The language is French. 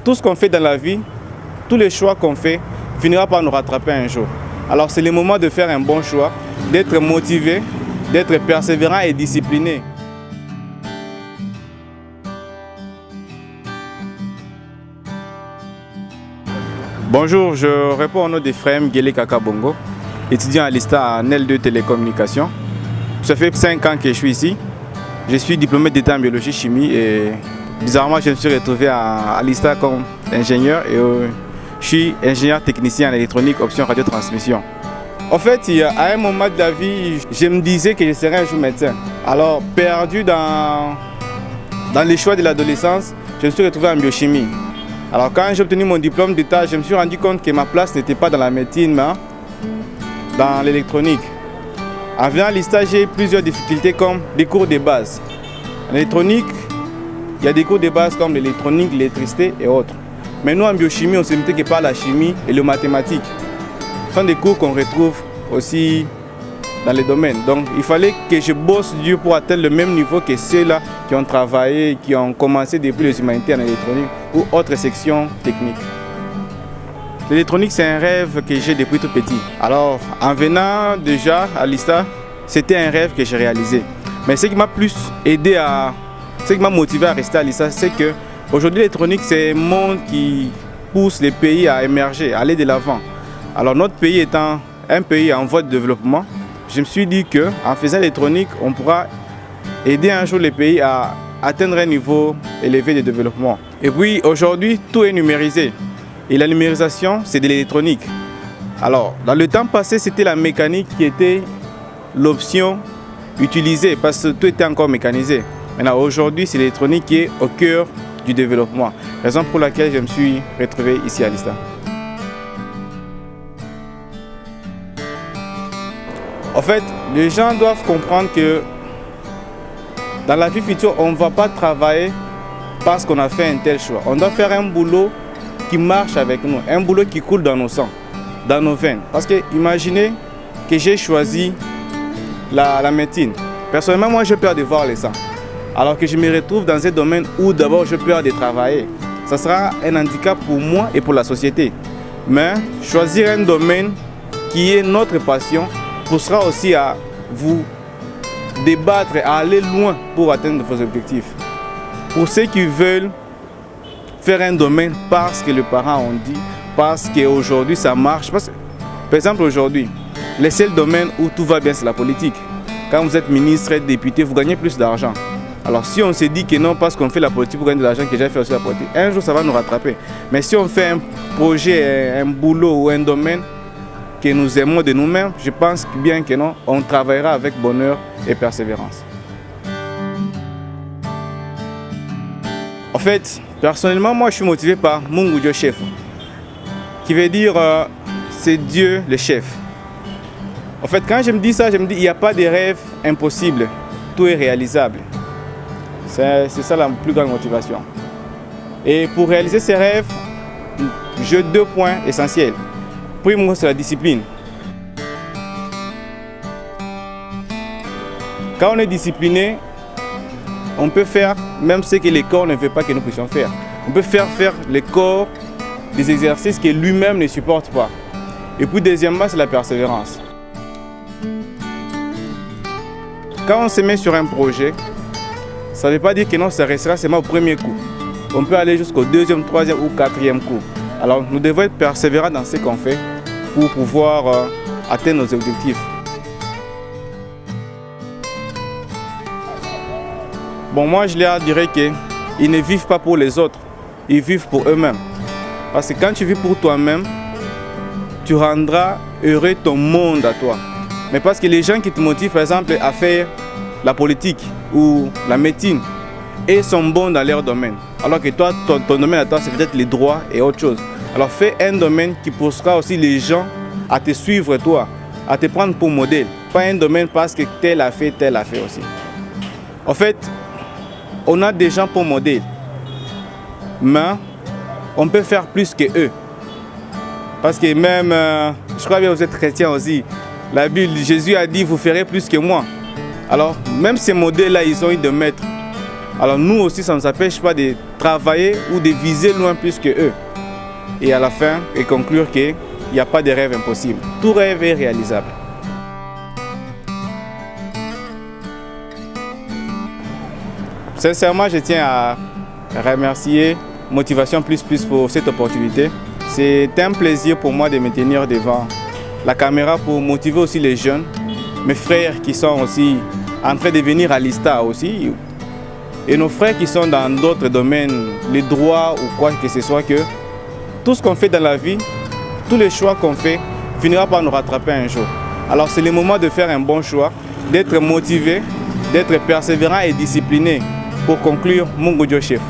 tout ce qu'on fait dans la vie, tous les choix qu'on fait, finira par nous rattraper un jour. Alors c'est le moment de faire un bon choix, d'être motivé, d'être persévérant et discipliné. Bonjour, je réponds au nom d'Ephraim Guélé Kaka Bongo, étudiant à l'ISTA en L2 télécommunications. Ça fait 5 ans que je suis ici. Je suis diplômé d'état en biologie chimie et bizarrement je me suis retrouvé à l'ISTA comme ingénieur et je suis ingénieur technicien en électronique option radiotransmission. En fait, à un moment de la vie, je me disais que je serais un jour médecin. Alors, perdu dans les choix de l'adolescence, je me suis retrouvé en biochimie. Alors quand j'ai obtenu mon diplôme d'état, je me suis rendu compte que ma place n'était pas dans la médecine, mais dans l'électronique. En venant à l'ISTA, j'ai eu plusieurs difficultés comme des cours de base. En électronique, il y a des cours de base comme l'électronique, l'électricité et autres. Mais nous en biochimie, on ne se limitait que par la chimie et les mathématiques. Ce sont des cours qu'on retrouve aussi dans les domaines. Donc il fallait que je bosse dur pour atteindre le même niveau que ceux-là qui ont travaillé, qui ont commencé depuis les humanités en électronique ou autres sections techniques. L'électronique, c'est un rêve que j'ai depuis tout petit. Alors, en venant déjà à l'ISTA, c'était un rêve que j'ai réalisé. Mais ce qui m'a plus aidé ce qui m'a motivé à rester à l'ISTA, c'est que aujourd'hui l'électronique, c'est un monde qui pousse les pays à émerger, à aller de l'avant. Alors, notre pays étant un pays en voie de développement, je me suis dit qu'en faisant l'électronique, on pourra aider un jour les pays à atteindre un niveau élevé de développement. Et puis aujourd'hui, tout est numérisé. Et la numérisation, c'est de l'électronique. Alors, dans le temps passé, c'était la mécanique qui était l'option utilisée parce que tout était encore mécanisé. Maintenant, aujourd'hui, c'est l'électronique qui est au cœur du développement. Raison pour laquelle je me suis retrouvé ici à l'ISTA. En fait, les gens doivent comprendre que dans la vie future, on ne va pas travailler parce qu'on a fait un tel choix. On doit faire un boulot qui marche avec nous, un boulot qui coule dans nos sangs, dans nos veines. Parce que imaginez que j'ai choisi la médecine. Personnellement, moi, j'ai peur de voir les sangs. Alors que je me retrouve dans un domaine où d'abord j'ai peur de travailler. Ça sera un handicap pour moi et pour la société. Mais choisir un domaine qui est notre passion poussera aussi à vous débattre, à aller loin pour atteindre vos objectifs. Pour ceux qui veulent faire un domaine parce que les parents ont dit, parce qu'aujourd'hui ça marche. Par exemple, aujourd'hui, le seul domaine où tout va bien, c'est la politique. Quand vous êtes ministre, député, vous gagnez plus d'argent. Alors si on se dit que non, parce qu'on fait la politique pour gagner de l'argent, que j'ai fait aussi la politique, un jour ça va nous rattraper. Mais si on fait un projet, un boulot ou un domaine que nous aimons de nous-mêmes, je pense bien que non, on travaillera avec bonheur et persévérance. En fait, personnellement, moi je suis motivé par Mungu Dieu chef, qui veut dire c'est Dieu le chef. En fait, quand je me dis ça, je me dis il n'y a pas de rêve impossible, tout est réalisable. C'est ça la plus grande motivation. Et pour réaliser ces rêves, j'ai 2 points essentiels. Premier, c'est la discipline. Quand on est discipliné, on peut faire même ce que le corps ne veut pas que nous puissions faire. On peut faire le corps des exercices que lui-même ne supporte pas. Et puis deuxièmement, c'est la persévérance. Quand on se met sur un projet, ça ne veut pas dire que non, ça restera seulement au premier coup. On peut aller jusqu'au 2e, 3e ou 4e coup. Alors nous devons être persévérants dans ce qu'on fait pour pouvoir atteindre nos objectifs. Bon, moi je leur dirais qu'ils ne vivent pas pour les autres, ils vivent pour eux-mêmes. Parce que quand tu vis pour toi-même, tu rendras heureux ton monde à toi. Mais parce que les gens qui te motivent par exemple à faire la politique ou la médecine, ils sont bons dans leur domaine. Alors que toi, ton domaine à toi, c'est peut-être les droits et autre chose. Alors fais un domaine qui poussera aussi les gens à te suivre toi, à te prendre pour modèle. Pas un domaine parce que tel a fait aussi. En fait, on a des gens pour modèle, mais on peut faire plus que eux. Parce que même, je crois bien que vous êtes chrétien aussi, la Bible, Jésus a dit, vous ferez plus que moi. Alors, même ces modèles-là, ils ont eu de maîtres. Alors nous aussi, ça ne nous empêche pas de travailler ou de viser loin plus que eux. Et à la fin, et conclure qu'il n'y a pas de rêve impossible. Tout rêve est réalisable. Sincèrement, je tiens à remercier Motivation Plus Plus pour cette opportunité. C'est un plaisir pour moi de me tenir devant la caméra pour motiver aussi les jeunes, mes frères qui sont aussi en train de venir à l'ISTA aussi, et nos frères qui sont dans d'autres domaines, les droits ou quoi que ce soit, que tout ce qu'on fait dans la vie, tous les choix qu'on fait, finira par nous rattraper un jour. Alors c'est le moment de faire un bon choix, d'être motivé, d'être persévérant et discipliné pour conclure Mungu Dio Chef.